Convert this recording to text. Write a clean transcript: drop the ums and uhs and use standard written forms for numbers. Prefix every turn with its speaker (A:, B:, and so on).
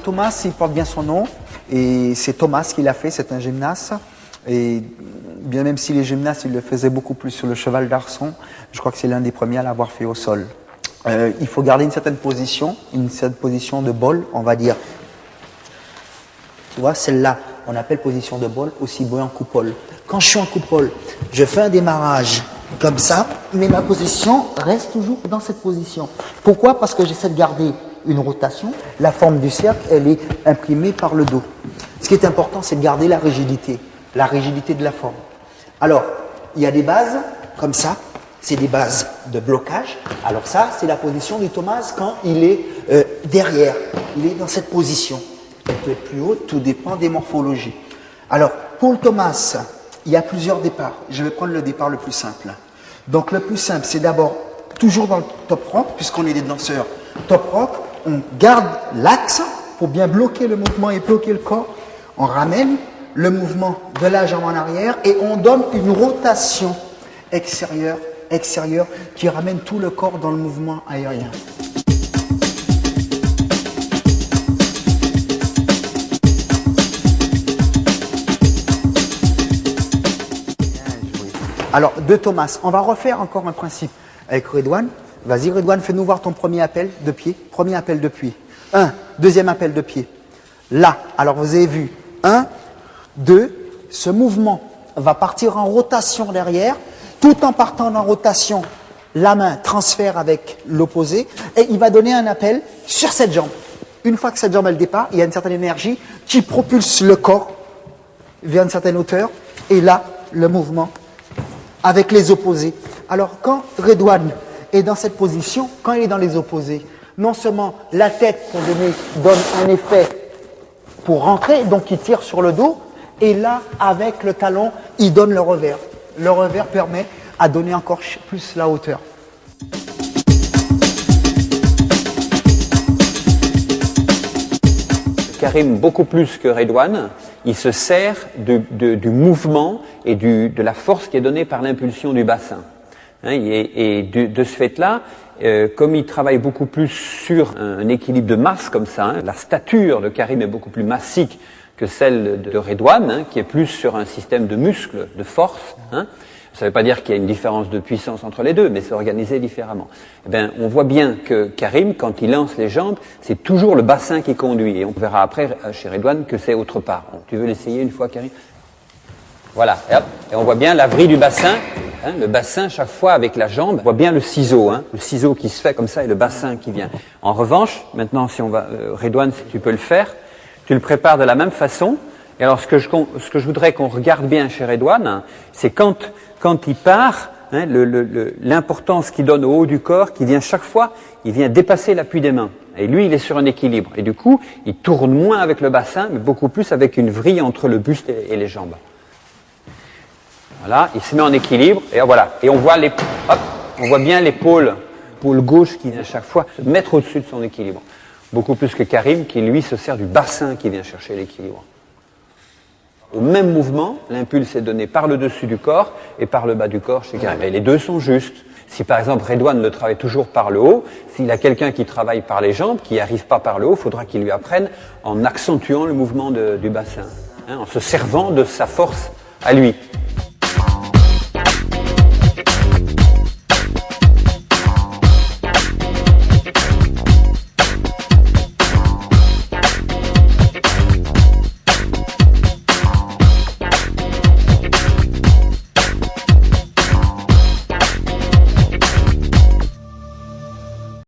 A: Thomas, il porte bien son nom. Et c'est Thomas qui l'a fait, c'est un gymnaste. Et bien même si les gymnastes, ils le faisaient beaucoup plus sur le cheval d'arçon, je crois que c'est l'un des premiers à l'avoir fait au sol. Il faut garder une certaine position de bol, on va dire. Tu vois, celle-là, on appelle position de bol, aussi bien en coupole. Quand je suis en coupole, je fais un démarrage comme ça, mais ma position reste toujours dans cette position. Pourquoi? Parce que j'essaie de garder une rotation. La forme du cercle, elle est imprimée par le dos. Ce qui est important, c'est de garder la rigidité de la forme. Alors, il y a des bases comme ça, c'est des bases de blocage. Alors ça, c'est la position du Thomas quand il est derrière, il est dans cette position. Elle peut être plus haute, tout dépend des morphologies. Alors, pour le Thomas, il y a plusieurs départs. Je vais prendre le départ le plus simple. Donc, le plus simple, c'est d'abord, toujours dans le top rock, puisqu'on est des danseurs top rock, on garde l'axe pour bien bloquer le mouvement et bloquer le corps. On ramène le mouvement de la jambe en arrière et on donne une rotation extérieure qui ramène tout le corps dans le mouvement aérien. Alors, de Thomas, on va refaire encore un principe avec Redouane. Vas-y Redouane, fais-nous voir ton premier appel de pied. Premier appel de pied. 1, deuxième appel de pied. Là, alors vous avez vu, 1, 2, ce mouvement va partir en rotation derrière. Tout en partant en rotation, la main transfère avec l'opposé et il va donner un appel sur cette jambe. Une fois que cette jambe elle départ, il y a une certaine énergie qui propulse le corps vers une certaine hauteur et là, le mouvement avec les opposés. Alors, quand Redouane est dans cette position, quand il est dans les opposés, non seulement la tête pour donne un effet pour rentrer, donc il tire sur le dos, et là, avec le talon, il donne le revers. Le revers permet à donner encore plus la hauteur.
B: Karim, beaucoup plus que Redouane, il se sert du mouvement et de la force qui est donnée par l'impulsion du bassin. Et de ce fait-là, comme il travaille beaucoup plus sur un équilibre de masse comme ça, la stature de Karim est beaucoup plus massique que celle de Redouane, qui est plus sur un système de muscles, de force. Ça ne veut pas dire qu'il y a une différence de puissance entre les deux, mais c'est organisé différemment. Eh bien, on voit bien que Karim, quand il lance les jambes, c'est toujours le bassin qui conduit. Et on verra après chez Redouane que c'est autre part. Bon, tu veux l'essayer une fois, Karim? Voilà. Et, hop, et on voit bien la vrille du bassin. Le bassin, chaque fois avec la jambe, on voit bien le ciseau qui se fait comme ça et le bassin qui vient. En revanche, maintenant, si on va, Redouane, si tu peux le faire, tu le prépares de la même façon. Et alors, ce que je voudrais qu'on regarde bien chez Redouane, c'est quand il part, l'importance qu'il donne au haut du corps, qui vient chaque fois, il vient dépasser l'appui des mains. Et lui, il est sur un équilibre. Et du coup, il tourne moins avec le bassin, mais beaucoup plus avec une vrille entre le buste et les jambes. Voilà, il se met en équilibre, et voilà. Et on voit bien l'épaule gauche qui vient chaque fois se mettre au-dessus de son équilibre. Beaucoup plus que Karim, qui lui se sert du bassin qui vient chercher l'équilibre. Au même mouvement, l'impulse est donné par le dessus du corps et par le bas du corps chez Karim. Et les deux sont justes. Si par exemple Redouane le travaille toujours par le haut, s'il a quelqu'un qui travaille par les jambes, qui n'y arrive pas par le haut, il faudra qu'il lui apprenne en accentuant le mouvement du bassin, en se servant de sa force à lui.